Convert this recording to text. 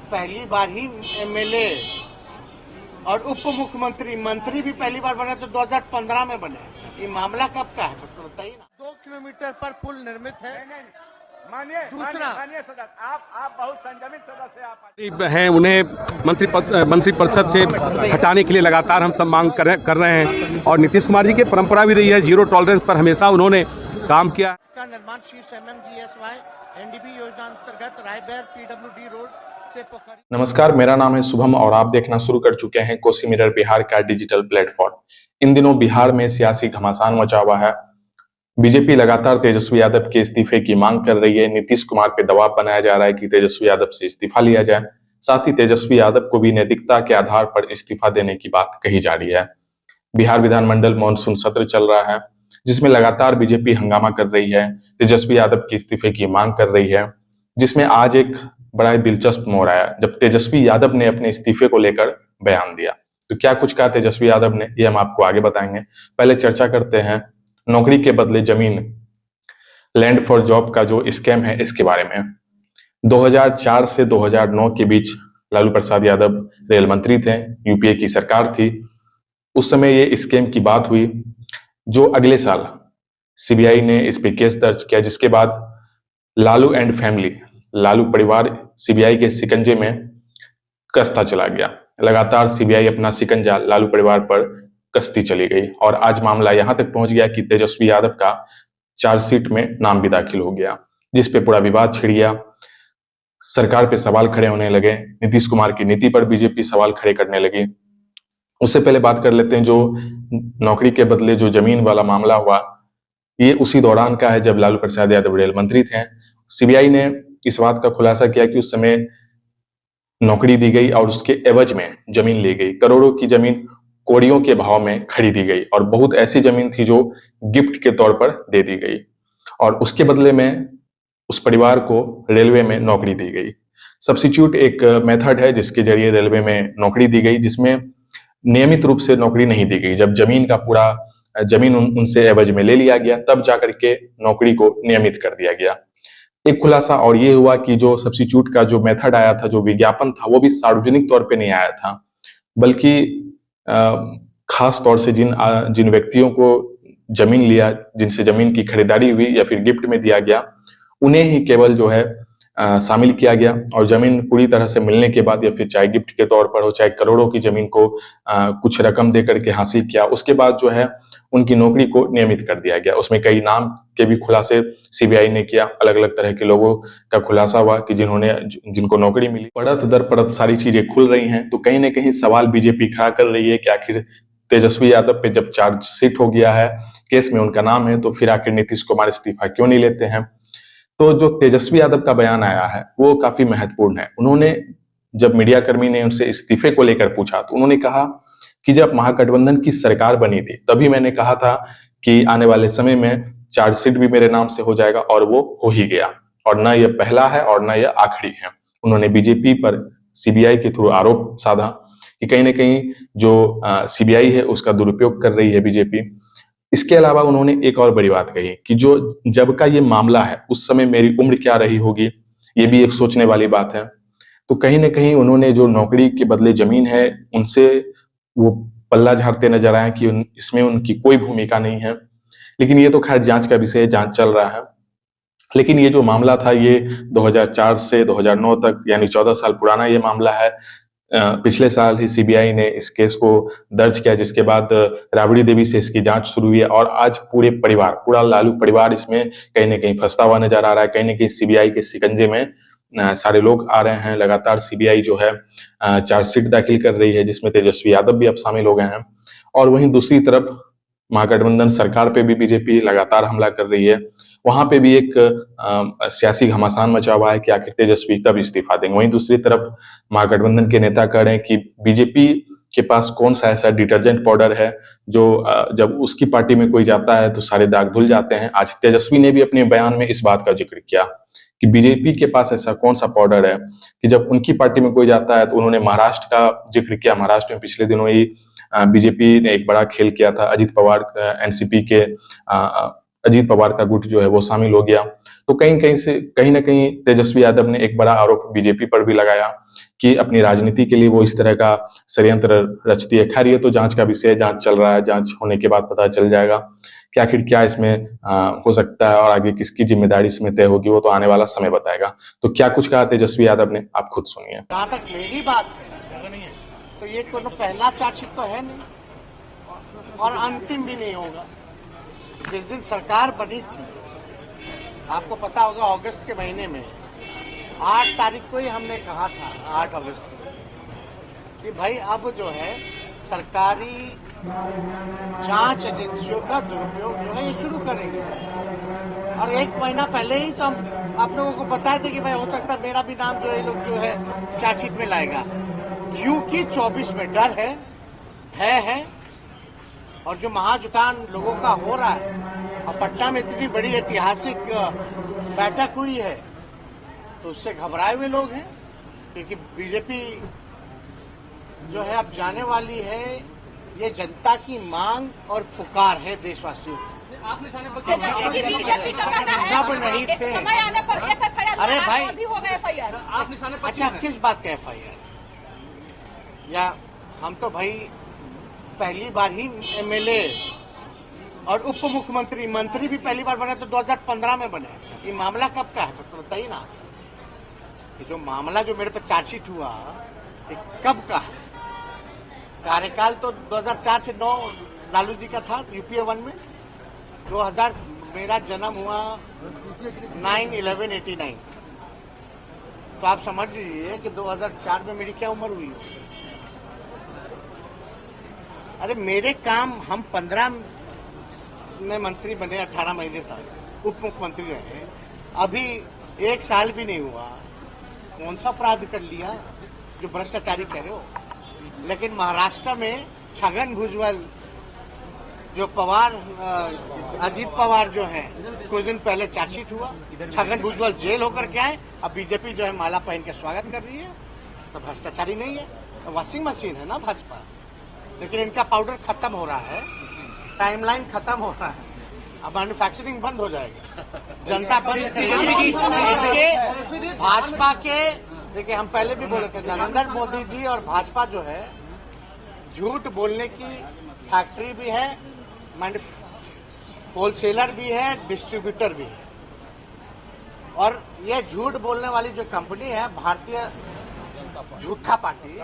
पहली बार ही एमएलए और उप मुख्यमंत्री मंत्री भी पहली बार बने तो 2015 में बने। ये मामला कब का है तो बताइए ना। 2 किलोमीटर पर पुल निर्मित है। मानिए दूसरा मानिए सदस्य, आप बहुत संयमित सदस्य हैं, उन्हें मंत्री परिषद से हटाने के लिए लगातार हम सब मांग कर रहे हैं। और नीतीश कुमार जी की परंपरा भी रही है, जीरो टॉलरेंस पर हमेशा उन्होंने काम किया। का निर्माण शीर्ष MMGSY एनडीबी योजना अंतर्गत रायबेर PWD रोड से पोखरी। नमस्कार, मेरा नाम है शुभम और आप देखना शुरू कर चुके हैं कोसी मिरर बिहार का डिजिटल प्लेटफॉर्म। इन दिनों बिहार में सियासी घमासान मचा हुआ है। बीजेपी लगातार तेजस्वी यादव के इस्तीफे की मांग कर रही है। नीतीश कुमार पे दबाव बनाया जा रहा है कि तेजस्वी यादव से इस्तीफा लिया जाए। साथ ही तेजस्वी यादव को भी नैतिकता के आधार पर इस्तीफा देने की बात कही जा रही है। बिहार विधानमंडल मानसून सत्र चल रहा है, जिसमें लगातार बीजेपी हंगामा कर रही है, तेजस्वी यादव के इस्तीफे की मांग कर रही है। जिसमें आज एक बड़ा ही दिलचस्प मोड़ आया जब तेजस्वी यादव ने अपने इस्तीफे को लेकर बयान दिया। तो क्या कुछ कहा तेजस्वी यादव ने, ये हम आपको आगे बताएंगे। पहले चर्चा करते हैं नौकरी के बदले जमीन, लैंड फॉर जॉब का जो स्कैम है इसके बारे में। 2004 से 2009 के बीच लालू प्रसाद यादव रेल मंत्री थे, यूपीए की सरकार थी। उस समय ये स्कैम की बात हुई, जो अगले साल सीबीआई ने इस पे केस दर्ज किया, जिसके बाद लालू एंड फैमिली, लालू परिवार सीबीआई के शिकंजे में कसता चला गया। लगातार सीबीआई अपना शिकंजा लालू परिवार पर कसती चली गई और आज मामला यहां तक पहुंच गया कि तेजस्वी यादव का चार्जशीट में नाम भी दाखिल हो गया, जिस पे पूरा विवाद छिड़ गया। सरकार पे सवाल खड़े होने लगे, नीतीश कुमार की नीति पर बीजेपी सवाल खड़े करने लगी। उससे पहले बात कर लेते हैं जो नौकरी के बदले जो जमीन वाला मामला हुआ, ये उसी दौरान का है जब लालू प्रसाद यादव रेल मंत्री थे। सीबीआई ने इस बात का खुलासा किया कि उस समय नौकरी दी गई और उसके एवज में जमीन ली गई। करोड़ों की जमीन कौड़ियों के भाव में खरीदी गई और बहुत ऐसी जमीन थी जो गिफ्ट के तौर पर दे दी गई और उसके बदले में उस परिवार को रेलवे में नौकरी दी गई। सब्स्टिट्यूट एक मेथड है जिसके जरिए रेलवे में नौकरी दी गई, जिसमें नियमित रूप से नौकरी नहीं दी गई। जब जमीन का पूरा जमीन उनसे एवज में ले लिया गया, तब जाकर के नौकरी को नियमित कर दिया गया। एक खुलासा और ये हुआ कि जो सब्स्टिट्यूट का जो मेथड आया था, जो विज्ञापन था, वो भी सार्वजनिक तौर पे नहीं आया था, बल्कि खास तौर से जिन व्यक्तियों को जमीन लिया, जिनसे जमीन की खरीदारी हुई या फिर गिफ्ट में दिया गया, उन्हें ही केवल जो है शामिल किया गया। और जमीन पूरी तरह से मिलने के बाद या फिर चाहे गिफ्ट के तौर पर हो, चाहे करोड़ों की जमीन को कुछ रकम दे करके हासिल किया, उसके बाद जो है उनकी नौकरी को नियमित कर दिया गया। उसमें कई नाम के भी खुलासे सीबीआई ने किया, अलग अलग तरह के लोगों का खुलासा हुआ कि जिनको नौकरी मिली। परत दर परत सारी चीजें खुल रही हैं, तो कहीं ना कहीं सवाल बीजेपी खड़ा कर रही है कि आखिर तेजस्वी यादव पे जब चार्जशीट हो गया है, केस में उनका नाम है, तो फिर आखिर नीतीश कुमार इस्तीफा क्यों नहीं लेते हैं। तो जो तेजस्वी यादव का बयान आया है वो काफी महत्वपूर्ण है। उन्होंने, जब मीडिया कर्मी ने उनसे इस्तीफे को लेकर पूछा, तो उन्होंने कहा कि जब महागठबंधन की सरकार बनी थी तभी मैंने कहा था कि आने वाले समय में चार्जशीट भी मेरे नाम से हो जाएगा, और वो हो ही गया। और न यह पहला है और न यह आखिरी है। उन्होंने बीजेपी पर सीबीआई के थ्रू आरोप साधा कि कहीं ना कहीं जो सीबीआई है उसका दुरुपयोग कर रही है बीजेपी। इसके अलावा उन्होंने एक और बड़ी बात कही कि जो जब का ये मामला है उस समय मेरी उम्र क्या रही होगी, ये भी एक सोचने वाली बात है। तो कहीं ना कहीं उन्होंने जो नौकरी के बदले जमीन है उनसे वो पल्ला झाड़ते नजर आए कि इसमें उनकी कोई भूमिका नहीं है। लेकिन ये तो खैर जांच का विषय है, जांच चल रहा है। लेकिन ये जो मामला था ये 2004 से 2009 तक, यानी 14 साल पुराना ये मामला है। पिछले साल ही सीबीआई ने इस केस को दर्ज किया, जिसके बाद राबड़ी देवी से इसकी जांच शुरू हुई है और आज पूरा लालू परिवार इसमें कहीं ना कहीं फंसता हुआ नजर आ रहा है। कहीं ना कहीं सीबीआई के शिकंजे में सारे लोग आ रहे हैं। लगातार सीबीआई जो है चार्जशीट दाखिल कर रही है, जिसमें तेजस्वी यादव भी अब शामिल हो गए हैं। और वहीं दूसरी तरफ महागठबंधन सरकार पे भी बीजेपी लगातार हमला कर रही है। वहां पे भी एक सियासी घमासान मचा हुआ है कि आखिर तेजस्वी कब इस्तीफा देंगे। वहीं दूसरी तरफ महागठबंधन के नेता कह रहे हैं कि बीजेपी के पास कौन सा ऐसा डिटर्जेंट पाउडर है जो जब उसकी पार्टी में कोई जाता है तो सारे दाग धुल जाते हैं। आज तेजस्वी ने भी अपने बयान में इस बात का जिक्र किया कि बीजेपी के पास ऐसा कौन सा पाउडर है कि जब उनकी पार्टी में कोई जाता है तो उन्होंने महाराष्ट्र का जिक्र किया। महाराष्ट्र में पिछले दिनों ही बीजेपी ने एक बड़ा खेल किया था। अजित पवार एनसीपी के अजीत पवार का गुट जो है वो शामिल हो गया। तो कहीं ना कहीं तेजस्वी यादव ने एक बड़ा आरोप बीजेपी पर भी लगाया कि अपनी राजनीति के लिए वो इस तरह का षड्यंत्र रचती है। खैर ये तो जांच का विषय है, जांच चल रहा है, जांच होने के बाद पता चल जाएगा कि आखिर क्या इसमें हो सकता है और आगे किसकी जिम्मेदारी इसमें तय होगी, वो तो आने वाला समय बताएगा। तो क्या कुछ कहा तेजस्वी यादव ने, आप खुद सुनिए। जहाँ तक मेरी बात है तो ये कोनो पहला चार्जशीट तो है नहीं और अंतिम भी नहीं होगा। जिस दिन सरकार बनी थी, आपको पता होगा अगस्त के महीने में 8 तारीख को ही हमने कहा था, 8 अगस्त को, कि भाई अब जो है सरकारी जांच एजेंसियों का दुरुपयोग जो है ये शुरू करेंगे। और 1 महीना पहले ही तो हम आप लोगों को बताए थे कि भाई हो सकता है मेरा भी नाम जो है लोग जो है चार्जशीट में लाएगा, क्योंकि 24 में डर है और जो महाजुटान लोगों का हो रहा है और पटना में इतनी बड़ी ऐतिहासिक बैठक हुई है तो उससे घबराए हुए लोग हैं, क्योंकि बीजेपी जो है अब जाने वाली है। ये जनता की मांग और पुकार है देशवासियों की। जब नहीं थे, अरे भाई अच्छा किस बात का FIR, या हम तो भाई पहली बार ही MLA और उप मुख्यमंत्री मंत्री भी पहली बार बने तो 2015 में बने। ये मामला कब का है तो बताइए ना। ये जो मामला जो मेरे पे चार्जशीट हुआ ये कब का है? कार्यकाल तो 2004 से 9 लालू जी का था UPA 1 में। 2000 मेरा जन्म हुआ 9/11/89, तो आप समझ लीजिए कि 2004 में मेरी क्या उम्र हुई। अरे मेरे काम, हम 15 में मंत्री बने, 18 महीने तक उप मुख्यमंत्री रहे, अभी 1 साल भी नहीं हुआ। कौन सा अपराध कर लिया जो भ्रष्टाचारी कह रहे हो? लेकिन महाराष्ट्र में छगन भुजबल जो अजीत पवार जो है, कुछ दिन पहले चार्जशीट हुआ, छगन भुजबल जेल होकर के आए, अब बीजेपी जो है माला पहन के स्वागत कर रही है। तो भ्रष्टाचारी नहीं है, तो वॉशिंग मशीन है ना भाजपा। लेकिन इनका पाउडर खत्म हो रहा है, टाइमलाइन खत्म हो रहा है, अब मैन्युफैक्चरिंग बंद हो जाएगी, जनता बंद करेगी। भाजपा के देखिए, हम पहले भी बोले थे, नरेंद्र मोदी जी और भाजपा जो है झूठ बोलने की फैक्ट्री भी है, होलसेलर भी है, डिस्ट्रीब्यूटर भी है। और ये झूठ बोलने वाली जो कंपनी है भारतीय झूठा पार्टी,